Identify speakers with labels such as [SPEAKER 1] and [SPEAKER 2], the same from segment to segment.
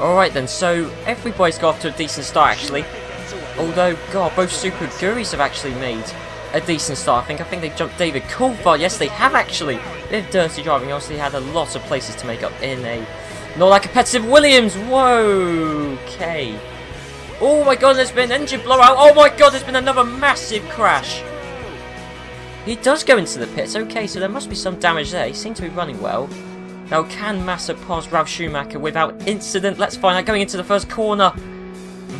[SPEAKER 1] Alright then, so everybody's got off to a decent start actually. Although, God, both Super Guris have actually made a decent start. I think they jumped David Coulthard. Yes, they have actually. Bit of dirty driving. Obviously, had a lot of places to make up in a not that competitive Williams. Whoa, okay. Oh my God, there's been an engine blowout. Oh my God, there's been another massive crash. He does go into the pits. Okay, so there must be some damage there. He seems to be running well. Now, can Mashup pass Ralf Schumacher without incident? Let's find out. Going into the first corner.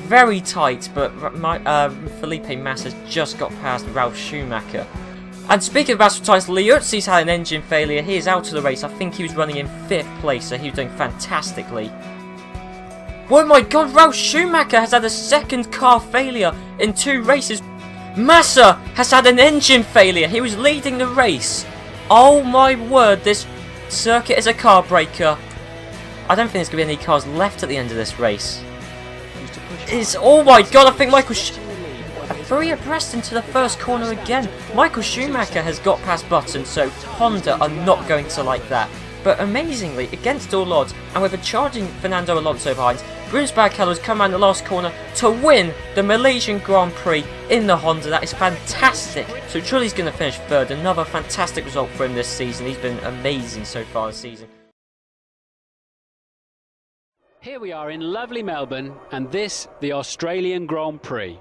[SPEAKER 1] Very tight, but Felipe Massa has just got past Ralf Schumacher. And speaking of Master Times, Liuzzi's had an engine failure. He is out of the race. I think he was running in 5th place, so he was doing fantastically. Oh my God, Ralf Schumacher has had a second car failure in 2 races. Massa has had an engine failure. He was leading the race. Oh my word, this circuit is a car breaker. I don't think there's going to be any cars left at the end of this race. Oh my God, I think Michael 3 abreast into the first corner again. Michael Schumacher has got past Button, so Honda are not going to like that. But amazingly, against all odds, and with a charging Fernando Alonso behind, Bruno Barrichello has come around the last corner to win the Malaysian Grand Prix in the Honda. That is fantastic. So truly he's going to finish 3rd. Another fantastic result for him this season. He's been amazing so far this season.
[SPEAKER 2] Here we are in lovely Melbourne, and this, the Australian Grand Prix.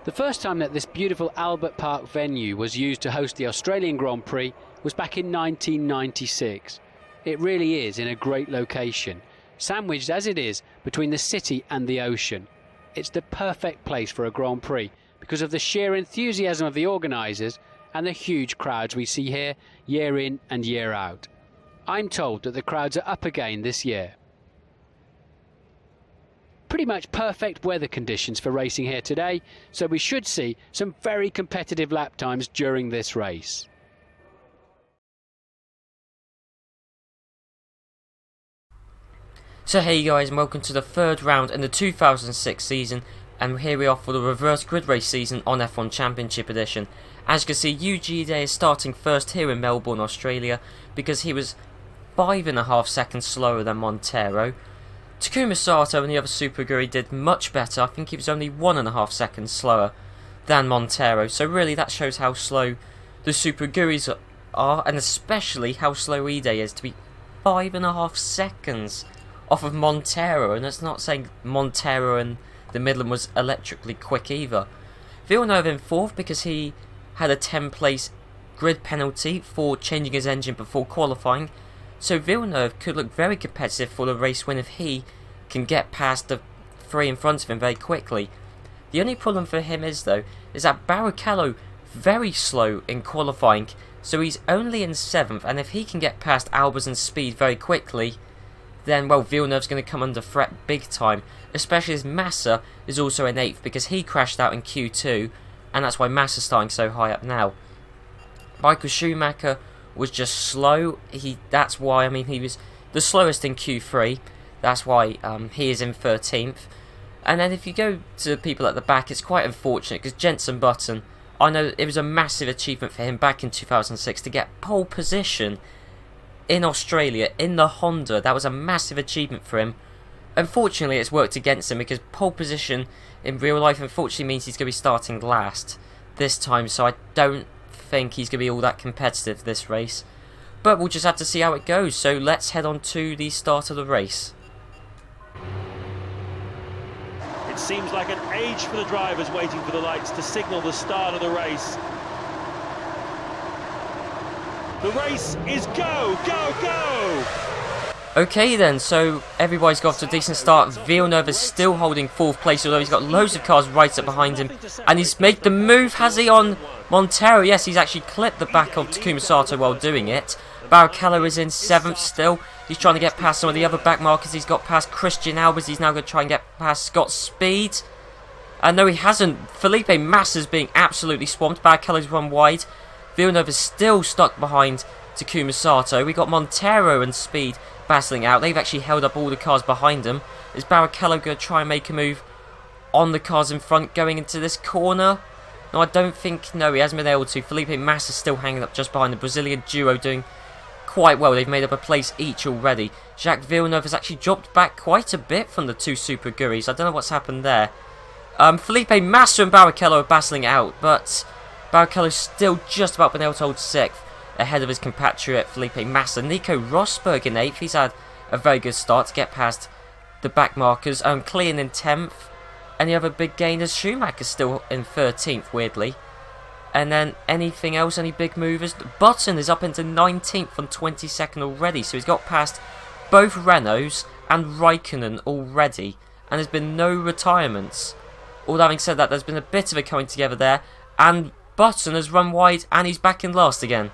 [SPEAKER 2] The first time that this beautiful Albert Park venue was used to host the Australian Grand Prix was back in 1996. It really is in a great location, sandwiched as it is between the city and the ocean. It's the perfect place for a Grand Prix because of the sheer enthusiasm of the organisers and the huge crowds we see here year in and year out. I'm told that the crowds are up again this year. Pretty much perfect weather conditions for racing here today, so we should see some very competitive lap times during this race.
[SPEAKER 1] So hey guys, and welcome to the 3rd round in the 2006 season, and here we are for the reverse grid race season on F1 Championship Edition. As you can see, Yuji Ide is starting first here in Melbourne, Australia, because he was 5.5 seconds slower than Montero. Takuma Sato and the other Super Guri did much better. I think he was only 1.5 seconds slower than Montero. So really that shows how slow the Super Guris are, and especially how slow Ide is to be 5.5 seconds off of Montero. And that's not saying Montero and the Midland was electrically quick either. Villeneuve in 4th because he had a 10th place grid penalty for changing his engine before qualifying. So Villeneuve could look very competitive for the race win if he can get past the 3 in front of him very quickly. The only problem for him is that Barrichello very slow in qualifying, so he's only in 7th, and if he can get past Albers and Speed very quickly, then well, Villeneuve's going to come under threat big time, especially as Massa is also in 8th because he crashed out in Q2, and that's why Massa's starting so high up now. Michael Schumacher was just slow. That's why, he was the slowest in Q3. That's why he is in 13th. And then if you go to the people at the back, it's quite unfortunate because Jenson Button, I know it was a massive achievement for him back in 2006 to get pole position in Australia in the Honda. That was a massive achievement for him. Unfortunately, it's worked against him because pole position in real life unfortunately means he's going to be starting last this time. So I don't think he's going to be all that competitive this race, but we'll just have to see how it goes. So let's head on to the start of the race.
[SPEAKER 3] It seems like an age for the drivers waiting for the lights to signal the start of the race. The race is go, go, go!
[SPEAKER 1] Okay then, so everybody's got off to a decent start. Villeneuve is still holding 4th place, although he's got loads of cars right up behind him. And he's made the move, has he, on Montero? Yes, he's actually clipped the back of Takuma Sato while doing it. Barrichello is in 7th still. He's trying to get past some of the other back markers. He's got past Christian Albers. He's now going to try and get past Scott Speed. No, he hasn't. Felipe Massa's being absolutely swamped. Barrichello's run wide. Villeneuve is still stuck behind Takuma Sato. We got Montero and Speed battling out. They've actually held up all the cars behind them. Is Barrichello going to try and make a move on the cars in front going into this corner? No, I don't think. No, he hasn't been able to. Felipe Massa's still hanging up just behind the Brazilian duo, doing quite well. They've made up a place each already. Jacques Villeneuve has actually dropped back quite a bit from the two Super Guris. I don't know what's happened there. Felipe Massa and Barrichello are battling out, but Barrichello's still just about been able to hold 6th, ahead of his compatriot Felipe Massa. Nico Rosberg in 8th. He's had a very good start to get past the back markers. Klein in 10th. Any other big gainers? Schumacher's still in 13th, weirdly. And then anything else, any big movers? Button is up into 19th on 22nd already, so he's got past both Renaults and Raikkonen already, and there's been no retirements. All having said that, there's been a bit of a coming together there, and Button has run wide, and he's back in last again.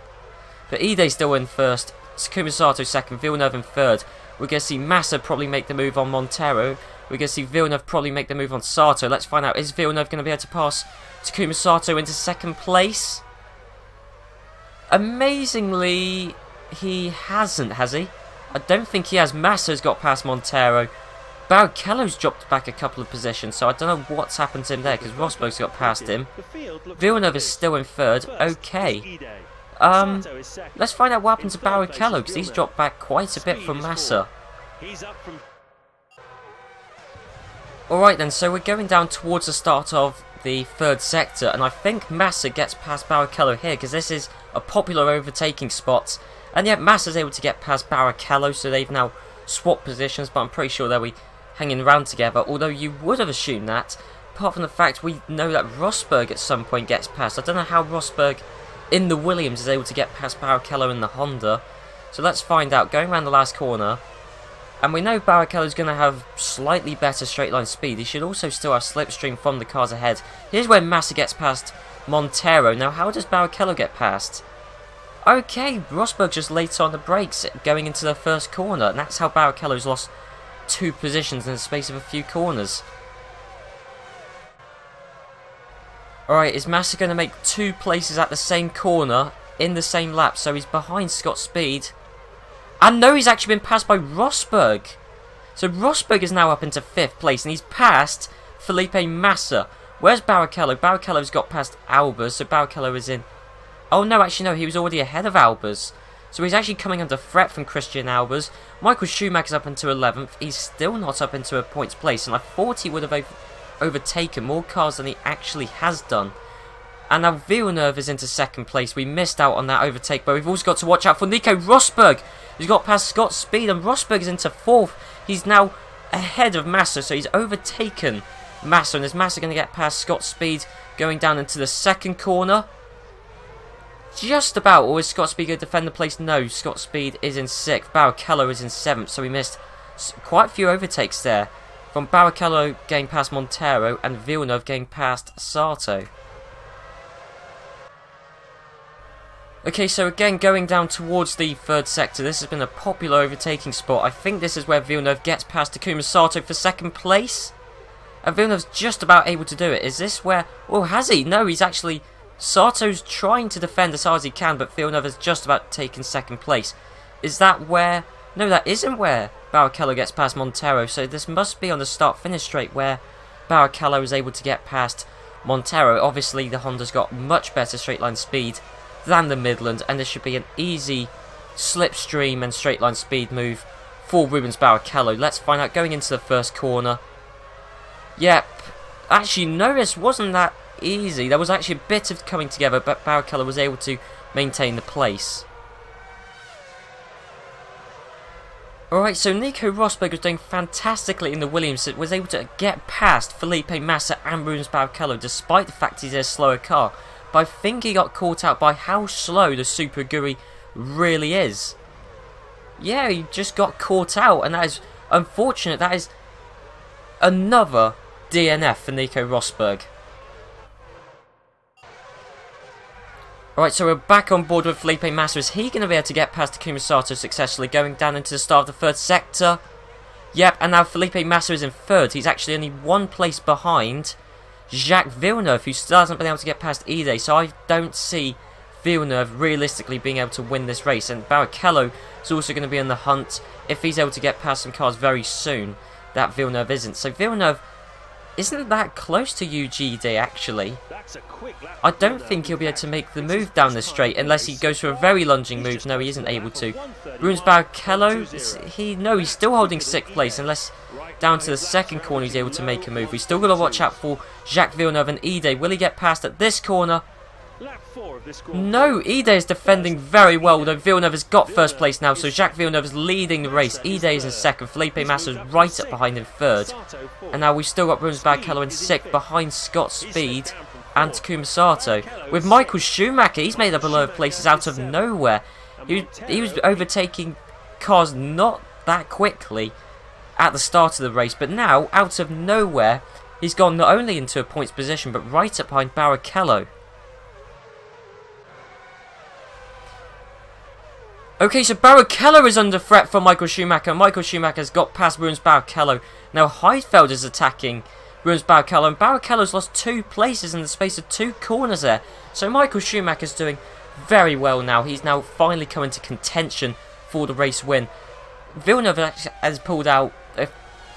[SPEAKER 1] But Ide's still in first, Takuma Sato second, Villeneuve in third. We're going to see Massa probably make the move on Montero. We're going to see Villeneuve probably make the move on Sato. Let's find out, is Villeneuve going to be able to pass Takuma Sato into second place? Amazingly, he hasn't, has he? I don't think he has. Massa's got past Montero. Barrichello's dropped back a couple of positions, so I don't know what's happened to him there, because Rosberg's got past him. Villeneuve is still in third. Okay. Let's find out what happened to Barrichello, because he's dropped back quite a bit from Massa. Alright then, so we're going down towards the start of the third sector, and I think Massa gets past Barrichello here, because this is a popular overtaking spot. And yet Massa's able to get past Barrichello, so they've now swapped positions, but I'm pretty sure they'll be hanging around together, although you would have assumed that, apart from the fact we know that Rosberg at some point gets past. I don't know how Rosberg in the Williams is able to get past Barrichello in the Honda, so let's find out. Going around the last corner, and we know Barrichello's going to have slightly better straight line speed. He should also still have slipstream from the cars ahead. Here's where Massa gets past Montero. Now how does Barrichello get past? Okay, Rosberg just late on the brakes going into the first corner, and that's how Barrichello's lost 2 positions in the space of a few corners. Alright, is Massa going to make 2 places at the same corner in the same lap, so he's behind Scott Speed? And no, he's actually been passed by Rosberg. So Rosberg is now up into 5th place, and he's passed Felipe Massa. Where's Barrichello? Barrichello's got past Albers, so Barrichello is in. Oh no, actually no, he was already ahead of Albers. So he's actually coming under threat from Christian Albers. Michael Schumacher's up into 11th. He's still not up into a points place, and I thought he would have overtaken more cars than he actually has done. And now Villeneuve is into 2nd place. We missed out on that overtake, but we've also got to watch out for Nico Rosberg, who's got past Scott Speed, and Rosberg is into 4th. He's now ahead of Massa, so he's overtaken Massa, and is Massa going to get past Scott Speed going down into the 2nd corner? Just about. Or is Scott Speed going to defend the place? No, Scott Speed is in 6th. Barrichello is in 7th, so we missed quite a few overtakes there. From Barrichello getting past Montero and Villeneuve getting past Sato. Okay, so again, going down towards the third sector, this has been a popular overtaking spot. I think this is where Villeneuve gets past Takuma Sato for 2nd place. And Villeneuve's just about able to do it. Is this where... Oh, has he? No, he's actually... Sato's trying to defend as hard as he can, but Villeneuve has just about taken 2nd place. Is that where... No, that isn't where Barrichello gets past Montero, so this must be on the start-finish straight where Barrichello is able to get past Montero. Obviously, the Honda's got much better straight-line speed than the Midland, and this should be an easy slipstream and straight-line speed move for Rubens Barrichello. Let's find out going into the first corner. Yep. Actually, no, this wasn't that easy. There was actually a bit of coming together, but Barrichello was able to maintain the place. Alright, so Nico Rosberg was doing fantastically in the Williams. It was able to get past Felipe Massa and Rubens Barrichello despite the fact he's a slower car. But I think he got caught out by how slow the Super Guri really is. Yeah, he just got caught out, and that is unfortunate. That is another DNF for Nico Rosberg. Alright, so we're back on board with Felipe Massa. Is he going to be able to get past Takuma Sato successfully, going down into the start of the third sector? Yep, and now Felipe Massa is in 3rd. He's actually only 1 place behind Jacques Villeneuve, who still hasn't been able to get past Ide. So I don't see Villeneuve realistically being able to win this race. And Barrichello is also going to be in the hunt if he's able to get past some cars very soon that Villeneuve isn't. So Villeneuve isn't that close to Yuji Ide actually. I don't think he'll be able to make the move down the straight unless he goes for a very lunging move. No, he isn't able to. Rubens Barrichello, he's still holding 6th place unless down to the second corner he's able to make a move. We still got to watch out for Jacques Villeneuve and Ide. Will he get past at this corner? No, Ide is defending very well, though Villeneuve has got 1st place now, so Jacques Villeneuve is leading the race. Ide is in 2nd, Felipe Massa is right up behind in 3rd. And now we've still got Rubens Barrichello in 6th, behind Scott Speed and Takuma Sato. With Michael Schumacher, he's made up a load of places out of nowhere. He was overtaking cars not that quickly at the start of the race, but now, out of nowhere, he's gone not only into a points position, but right up behind Barrichello. Okay, so Barrichello is under threat from Michael Schumacher. Michael Schumacher's got past Rubens Barrichello. Now Heidfeld is attacking Rubens Barrichello, and Barrichello's lost 2 places in the space of 2 corners there. So Michael Schumacher's doing very well now. He's now finally come into contention for the race win. Villeneuve has pulled out a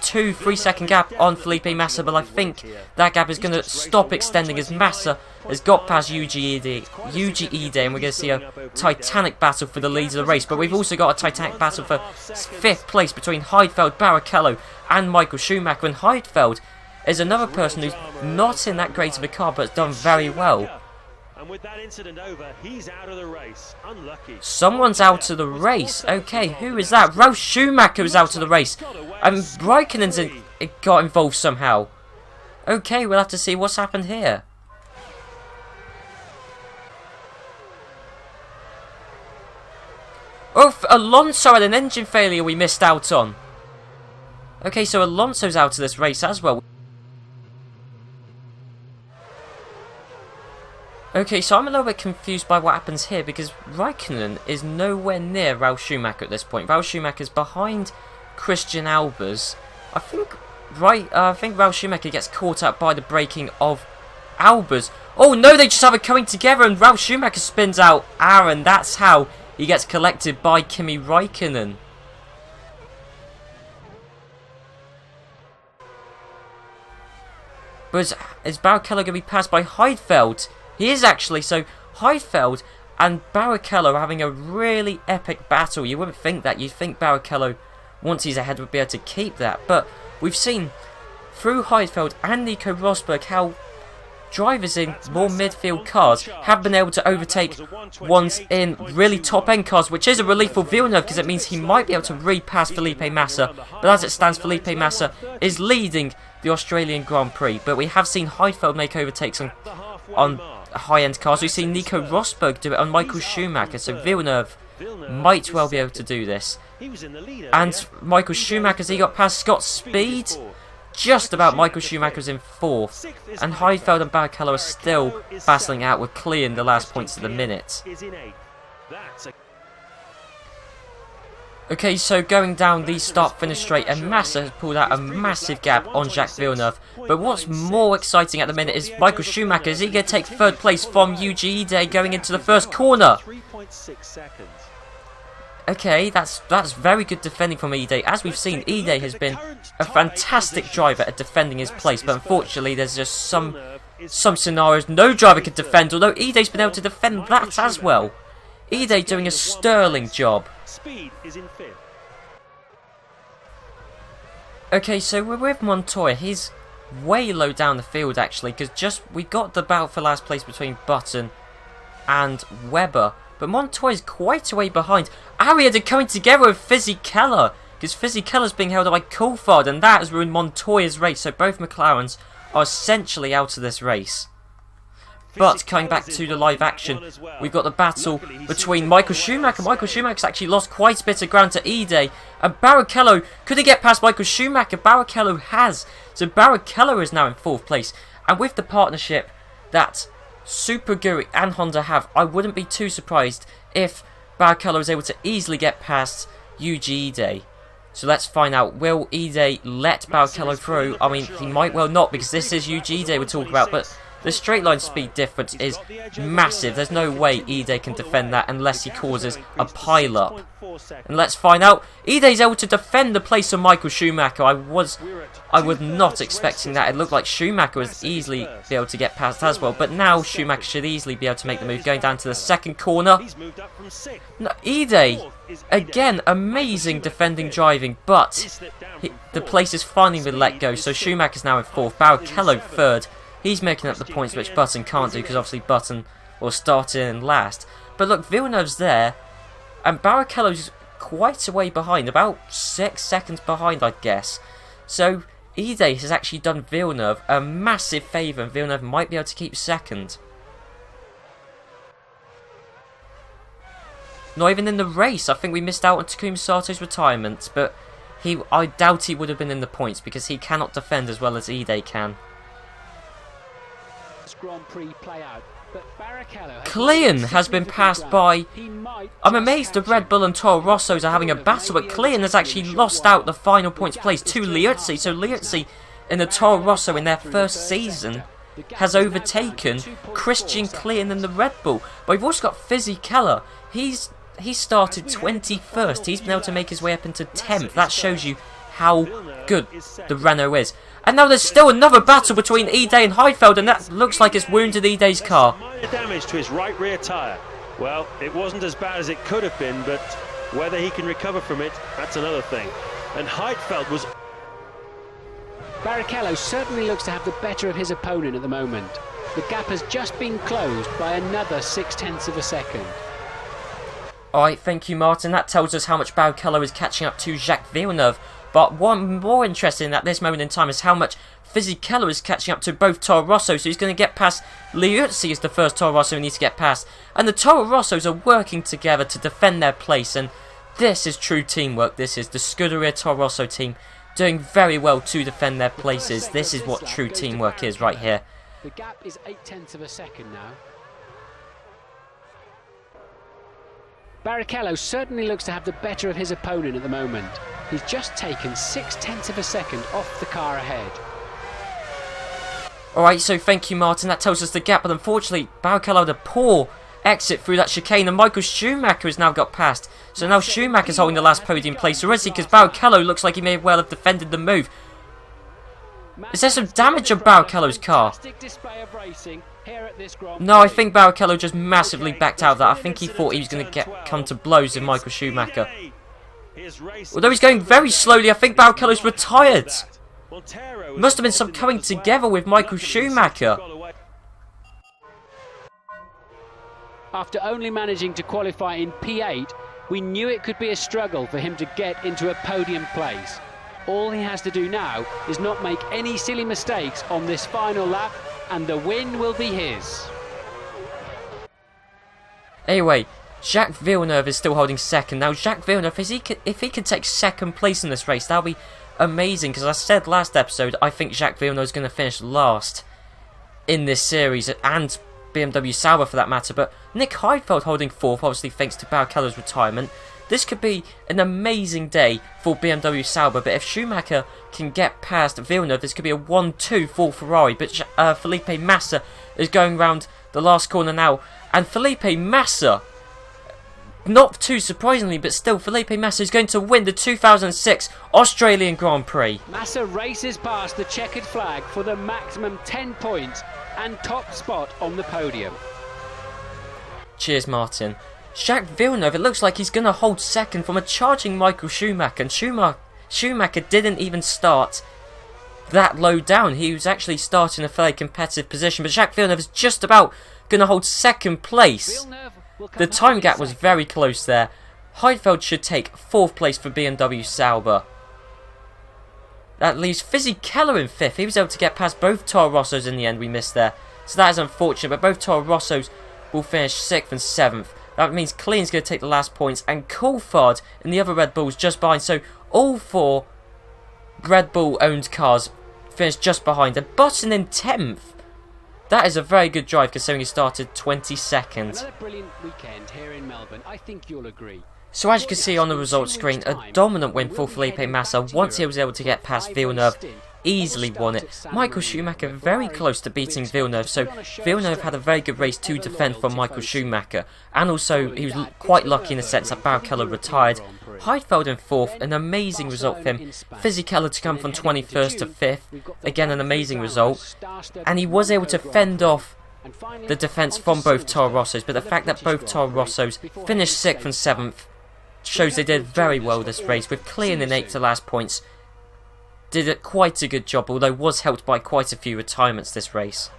[SPEAKER 1] 2-3 second gap on Felipe Massa, but I think that gap is going to stop extending as Massa has got past Yuji Ide, and we're going to see a titanic battle for the lead of the race. But we've also got a titanic battle for 5th place between Heidfeld, Barrichello and Michael Schumacher. And Heidfeld is another person who's not in that great of a car, but has done very well.
[SPEAKER 3] And with that incident over, he's out of the race. Unlucky.
[SPEAKER 1] Someone's out of the race. Okay, who is that? Ralf Schumacher is out of the race. And Raikkonen's got involved somehow. Okay, we'll have to see what's happened here. Oh, Alonso had an engine failure we missed out on. Okay, so Alonso's out of this race as well. Okay, so I'm a little bit confused by what happens here because Raikkonen is nowhere near Ralf Schumacher at this point. Ralf Schumacher's behind Christian Albers. I think Ralf Schumacher gets caught up by the braking of Albers. Oh no, they just have it coming together and Ralf Schumacher spins out Aaron. That's how he gets collected by Kimi Raikkonen. But is Barrichello going to be passed by Heidfeld? He is actually, so Heidfeld and Barrichello are having a really epic battle. You wouldn't think that. You'd think Barrichello, once he's ahead, would be able to keep that. But we've seen through Heidfeld and Nico Rosberg how drivers in more midfield cars have been able to overtake ones in really top-end cars, which is a relief for Villeneuve because it means he might be able to repass Felipe Massa. But as it stands, Felipe Massa is leading the Australian Grand Prix. But we have seen Heidfeld make overtakes on high-end cars. We've seen Nico Rosberg do it on Michael Schumacher, so Villeneuve might well be able to do this. And Michael Schumacher's he got past Scott Speed. Just about Michael Schumacher's in 4th. And Heidfeld and Barrichello are still battling out with clear in the last points of the minute. Okay, so going down the start-finish straight, and Massa has pulled out a massive gap on Jacques Villeneuve. But what's more exciting at the minute is Michael Schumacher. Is he going to take 3rd place from Yuji Ide going into the first corner?
[SPEAKER 3] 3.6 seconds.
[SPEAKER 1] Okay, that's very good defending from Ide. As we've seen, Ide has been a fantastic driver at defending his place, but unfortunately there's just some scenarios no driver could defend, although Ide's been able to defend that as well. Ide doing a sterling job.
[SPEAKER 3] Speed is in 5th.
[SPEAKER 1] Okay, so we're with Montoya. He's way low down the field actually, because we got the battle for last place between Button and Webber. But Montoya's quite a way behind. Ariad are coming together with Fizzy Keller, because Fizzy Keller's being held up by Coulthard, and that has ruined Montoya's race. So both McLarens are essentially out of this race. But coming back to the live action, we've got the battle between Michael Schumacher. Michael Schumacher's actually lost quite a bit of ground to Ide, and Barrichello, could he get past Michael Schumacher? Barrichello has. So Barrichello is now in 4th place, and with the partnership that Super Guri and Honda have, I wouldn't be too surprised if Barrichello is able to easily get past Yuji Ide. So let's find out, will Ide let Barrichello through? I mean, he might well not, because this is Yuji Ide we're talking about, but The straight line speed difference is massive. There's no way Ide can defend that unless he causes a pile-up. And let's find out. Ide's able to defend the place of Michael Schumacher. I was not expecting that. It looked like Schumacher was easily be able to get past as well. But now Schumacher should easily be able to make the move. Going down to the second corner. No, Ide, again, amazing defending driving. But the place is finally been let go. So Schumacher's now in 4th. Barrichello 3rd. He's making up the points which Button can't do because obviously Button will start in last. But look, Villeneuve's there. And Barrichello's quite a way behind, about 6 seconds behind, I'd guess. So Ide has actually done Villeneuve a massive favour, and Villeneuve might be able to keep 2nd. Not even in the race. I think we missed out on Takuma Sato's retirement, but I doubt he would have been in the points because he cannot defend as well as Ide can.
[SPEAKER 2] Grand Prix play out.
[SPEAKER 1] Clean has been passed by... I'm amazed the Red Bull and Toro Rossos are having a battle, but Clean has actually lost out the final points place to Liuzzi. So Liuzzi in the Toro Rosso in their first season has overtaken Christian Clean in the Red Bull. But we've also got Fizzy Keller. He started 21st. He's been able to make his way up into 10th. That shows you how good the Renault is. And now there's still another battle between Ide and Heidfeld, and that looks like it's wounded Ide's car.
[SPEAKER 3] Minor damage to his right rear tyre. Well, it wasn't as bad as it could have been, but whether he can recover from it, that's another thing. And Heidfeld was...
[SPEAKER 2] Barrichello certainly looks to have the better of his opponent at the moment. The gap has just been closed by another 0.6 of a second.
[SPEAKER 1] Alright, thank you, Martin. That tells us how much Barrichello is catching up to Jacques Villeneuve. But one more interesting at this moment in time is how much Fizzy Keller is catching up to both Toro Rosso. So he's going to get past Liuzzi as the first Toro Rosso he needs to get past. And the Toro Rossos are working together to defend their place. And this is true teamwork. This is the Scuderia Toro Rosso team doing very well to defend their places. This is what true teamwork is right here.
[SPEAKER 2] The gap is 0.8 of a second now. Barrichello certainly looks to have the better of his opponent at the moment. He's just taken 0.6 of a second off the car ahead.
[SPEAKER 1] Alright, so thank you, Martin. That tells us the gap, but unfortunately, Barrichello had a poor exit through that chicane, and Michael Schumacher has now got past. So now Schumacher's holding the last podium place already, because Barrichello looks like he may well have defended the move. Is there some damage on Barrichello's car? No, I think Barrichello just massively backed out of that. I think he thought he was going to come to blows with Michael Schumacher. Although he's going very slowly, I think Barrichello's retired. Must have been some coming together with Michael Schumacher.
[SPEAKER 2] After only managing to qualify in P8, we knew it could be a struggle for him to get into a podium place. All he has to do now is not make any silly mistakes on this final lap, and the win will be his.
[SPEAKER 1] Anyway, Jacques Villeneuve is still holding 2nd. Now, Jacques Villeneuve, if he could take 2nd place in this race, that would be amazing. Because I said last episode, I think Jacques Villeneuve is going to finish last in this series, and BMW Sauber for that matter. But Nick Heidfeld holding 4th, obviously thanks to Barrichello's retirement. This could be an amazing day for BMW Sauber, but if Schumacher can get past Villeneuve, this could be a 1-2 for Ferrari. But Felipe Massa is going round the last corner now, and Felipe Massa, not too surprisingly, but still, Felipe Massa is going to win the 2006 Australian Grand Prix.
[SPEAKER 2] Massa races past the checkered flag for the maximum 10 points and top spot on the podium.
[SPEAKER 1] Cheers, Martin. Jacques Villeneuve, it looks like he's going to hold 2nd from a charging Michael Schumacher, and Schumacher didn't even start that low down. He was actually starting in a fairly competitive position, but Jacques Villeneuve is just about going to hold 2nd place. The time gap was very close there. Heidfeld should take 4th place for BMW Sauber. That leaves Fizzy Keller in 5th. He was able to get past both Toro Rossos in the end. We missed there, so that is unfortunate, but both Toro Rossos will finish 6th and 7th. That means Clean's going to take the last points, and Coulthard and the other Red Bulls just behind. So all 4 Red Bull owned cars finished just behind, and Button in 10th. That is a very good drive considering he started 22nd.
[SPEAKER 2] Another brilliant weekend here in Melbourne, I think you'll agree.
[SPEAKER 1] So as you can see on the results screen, a dominant win for Felipe Massa once he was able to get past Villeneuve easily won it. Michael Schumacher very close to beating Villeneuve, so Villeneuve had a very good race to defend from Michael Schumacher, and also he was quite lucky in the sense that Barrichello retired. Heidfeld in 4th, an amazing result for him. Fisichella to come from 21st to 5th, again an amazing result, and he was able to fend off the defence from both Toro Rossos, but the fact that both Toro Rossos finished 6th and 7th shows they did very well this race, with clearing in 8th to last points. Did quite a good job, although was helped by quite a few retirements this race.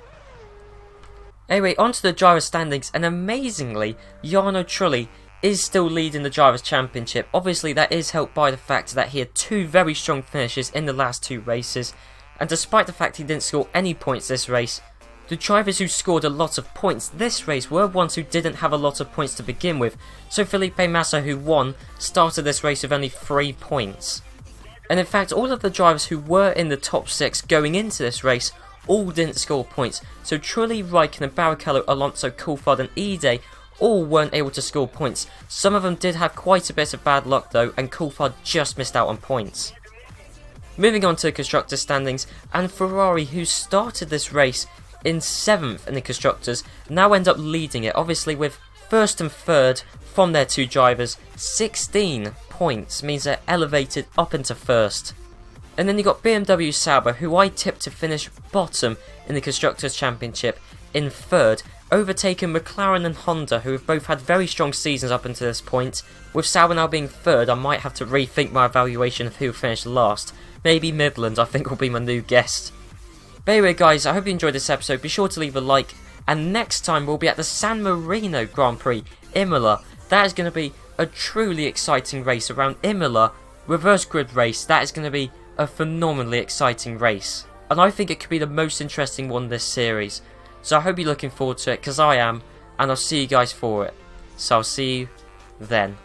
[SPEAKER 1] Anyway, onto the Drivers' standings, and amazingly, Jarno Trulli is still leading the Drivers' Championship. Obviously that is helped by the fact that he had 2 very strong finishes in the last 2 races, and despite the fact he didn't score any points this race, the drivers who scored a lot of points this race were ones who didn't have a lot of points to begin with. So Felipe Massa, who won, started this race with only 3 points. And in fact, all of the drivers who were in the top 6 going into this race all didn't score points. So Trulli, Raikkonen, Barrichello, Alonso, Coulthard and Ide all weren't able to score points. Some of them did have quite a bit of bad luck though, and Coulthard just missed out on points. Moving on to the Constructors' standings, and Ferrari, who started this race in 7th in the Constructors, now end up leading it, obviously with 1st and 3rd from their 2 drivers. 16 points means they're elevated up into 1st. And then you got BMW Sauber, who I tipped to finish bottom in the Constructors' Championship, in 3rd, overtaking McLaren and Honda, who have both had very strong seasons up until this point. With Sauber now being 3rd, I might have to rethink my evaluation of who finished last. Maybe Midland, I think, will be my new guest. But anyway guys, I hope you enjoyed this episode. Be sure to leave a like, and next time we'll be at the San Marino Grand Prix, Imola. That is going to be a truly exciting race around Imola, reverse grid race. That is going to be a phenomenally exciting race, and I think it could be the most interesting one this series. So I hope you're looking forward to it, because I am, and I'll see you guys for it. So I'll see you then.